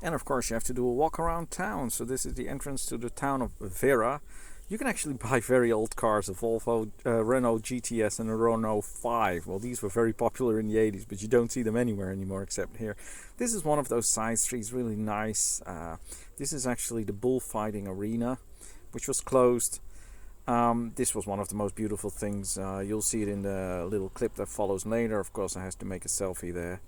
And of course you have to do a walk around town. So this is the entrance to the town of Vera. You can actually buy very old cars, a Volvo, Renault GTS and a Renault 5. Well, these were very popular in the 80s, but you don't see them anywhere anymore except here. This is one of those side streets, really nice. This is actually the bullfighting arena, which was closed. This was one of the most beautiful things. You'll see it in the little clip that follows later. Of course, I have to make a selfie there.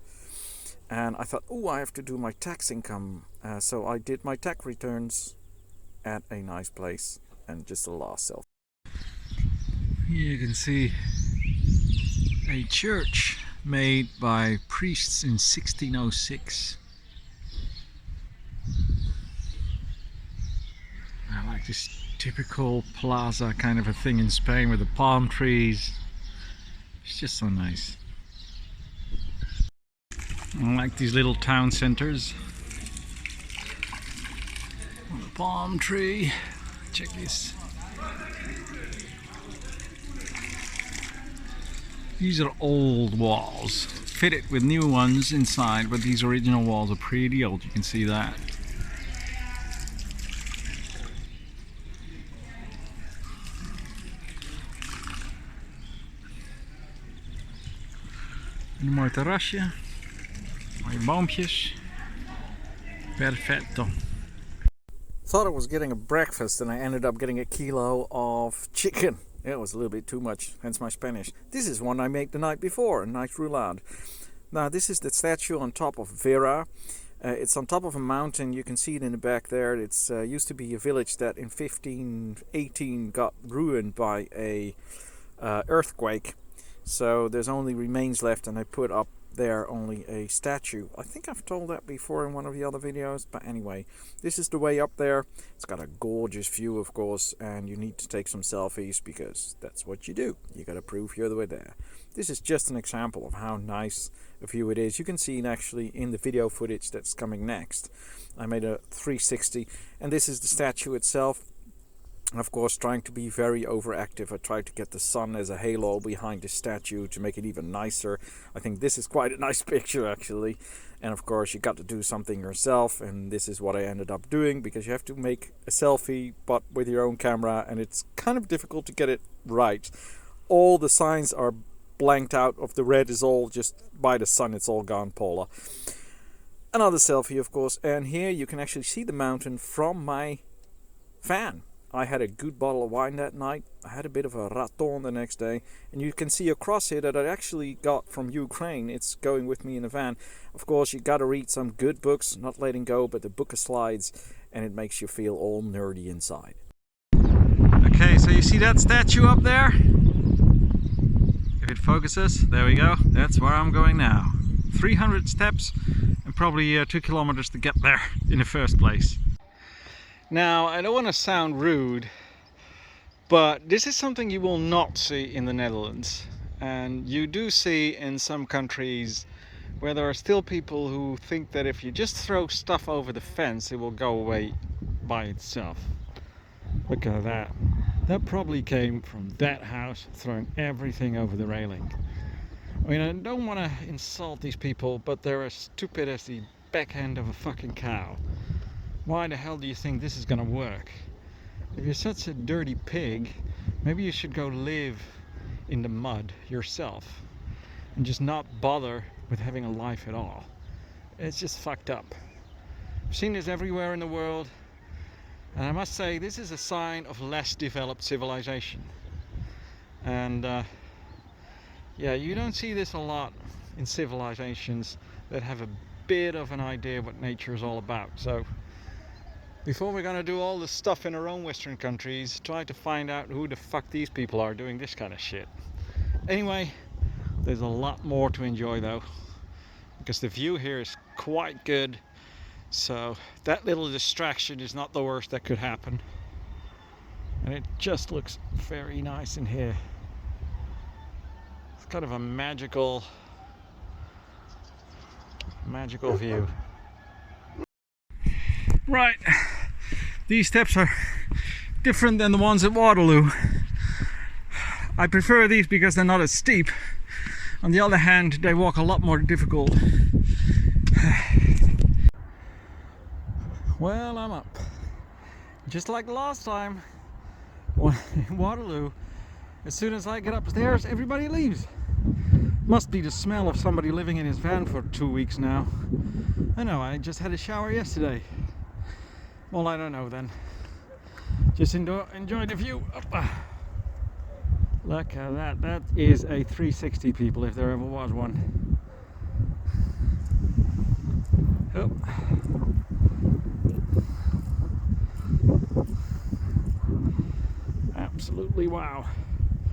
And I thought, oh, I have to do my tax income. So I did my tax returns at a nice place. And just the last selfie. Here you can see a church made by priests in 1606. I like this typical plaza kind of a thing in Spain with the palm trees. It's just so nice. I like these little town centers. The palm tree. Check this. These are old walls, fitted with new ones inside, but these original walls are pretty old, you can see that. Een mooi terrasje, mooie boompjes. Perfetto. Thought I was getting a breakfast and I ended up getting a kilo of chicken. It was a little bit too much, hence my Spanish. This is one I made the night before, a nice roulade. Now this is the statue on top of Vera. It's on top of a mountain, you can see it in the back there. It's used to be a village that in 1518 got ruined by a earthquake. So there's only remains left and I put up there only a statue. I think I've told that before in one of the other videos, but anyway, this is the way up there. It's got a gorgeous view, of course, and you need to take some selfies because that's what you do. You gotta prove you're the way there. This is just an example of how nice a view it is. You can see it actually in the video footage that's coming next. I made a 360 and this is the statue itself. Of course, trying to be very overactive, I tried to get the sun as a halo behind the statue to make it even nicer. I think this is quite a nice picture actually. And of course you got to do something yourself, and this is what I ended up doing, because you have to make a selfie but with your own camera, and it's kind of difficult to get it right. All the signs are blanked out. Of the red is all just by the sun, it's all gone polar. Another selfie, of course, and here you can actually see the mountain from my van. I had a good bottle of wine that night. I had a bit of a raton the next day. And you can see across here that I actually got from Ukraine. It's going with me in the van. Of course, you got to read some good books. Not Letting Go, but the Book of Slides. And it makes you feel all nerdy inside. Okay, so you see that statue up there? If it focuses, there we go. That's where I'm going now. 300 steps and probably 2 kilometers to get there in the first place. Now, I don't want to sound rude, but this is something you will not see in the Netherlands. And you do see in some countries where there are still people who think that if you just throw stuff over the fence, it will go away by itself. Look at that. That probably came from that house throwing everything over the railing. I mean, I don't want to insult these people, but they're as stupid as the backhand of a fucking cow. Why the hell do you think this is gonna work? If you're such a dirty pig, maybe you should go live in the mud yourself and just not bother with having a life at all. It's just fucked up. I've seen this everywhere in the world, and I must say this is a sign of less developed civilization. And yeah, you don't see this a lot in civilizations that have a bit of an idea what nature is all about. So before we're gonna do all this stuff in our own Western countries, try to find out who the fuck these people are doing this kind of shit. Anyway, there's a lot more to enjoy though, because the view here is quite good. So that little distraction is not the worst that could happen. And it just looks very nice in here. It's kind of a magical view. Right, these steps are different than the ones at Waterloo. I prefer these because they're not as steep. On the other hand, they walk a lot more difficult. Well, I'm up. Just like the last time in Waterloo, as soon as I get upstairs, everybody leaves. Must be the smell of somebody living in his van for 2 weeks now. I know, I just had a shower yesterday. Well, I don't know then. Just enjoy the view. Look at that. That is a 360, people, if there ever was one. Oh. Absolutely wow.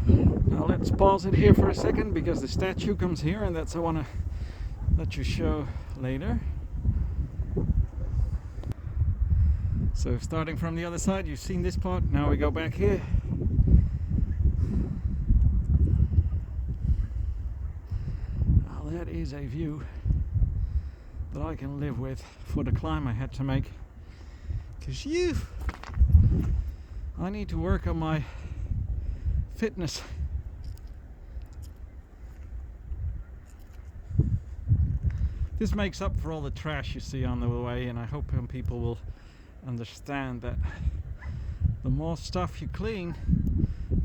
Now let's pause it here for a second because the statue comes here, and that's I want to let you show later. So starting from the other side, you've seen this part. Now we go back here. Well, that is a view that I can live with for the climb I had to make. Because I need to work on my fitness. This makes up for all the trash you see on the way, and I hope people will understand that the more stuff you clean,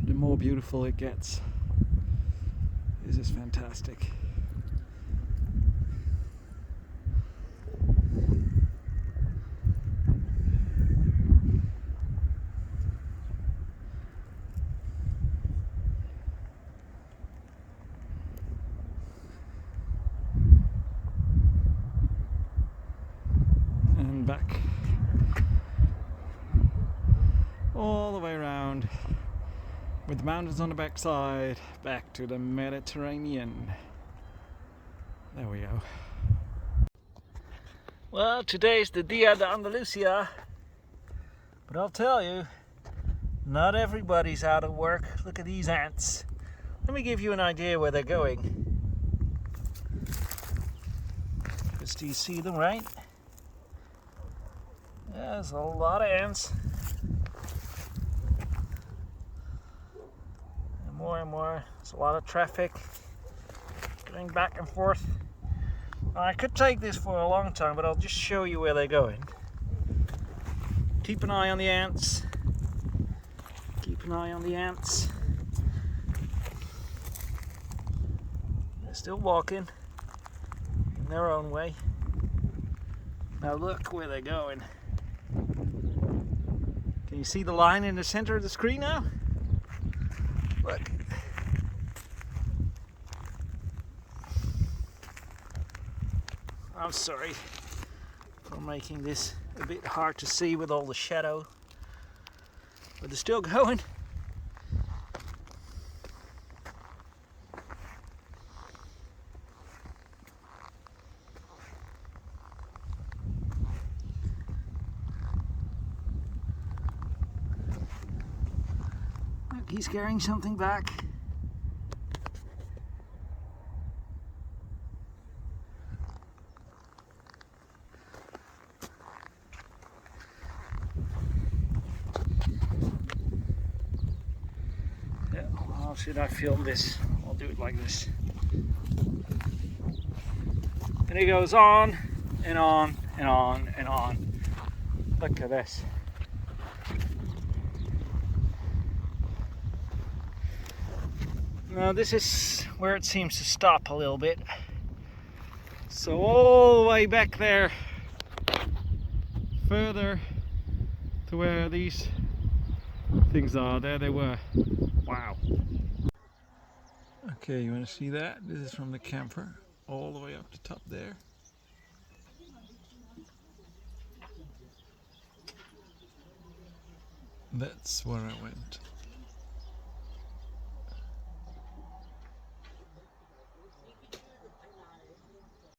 the more beautiful it gets. This is fantastic. And back. All the way around with the mountains on the backside, back to the Mediterranean. There we go. Well, today's the Dia de Andalusia, but I'll tell you, not everybody's out of work. Look at these ants. Let me give you an idea where they're going. Just do you see them, right? There's a lot of ants. More and more. There's a lot of traffic going back and forth. I could take this for a long time, but I'll just show you where they're going. Keep an eye on the ants. Keep an eye on the ants. They're still walking in their own way. Now look where they're going. Can you see the line in the center of the screen now? Look. I'm sorry for making this a bit hard to see with all the shadow, but they're still going. Look, he's carrying something back. How should I film this? I'll do it like this. And it goes on and on and on and on. Look at this. Now this is where it seems to stop a little bit. So all the way back there, further to where these things are, there they were. Wow. Okay, you want to see that? This is from the camper, all the way up the top there. That's where I went.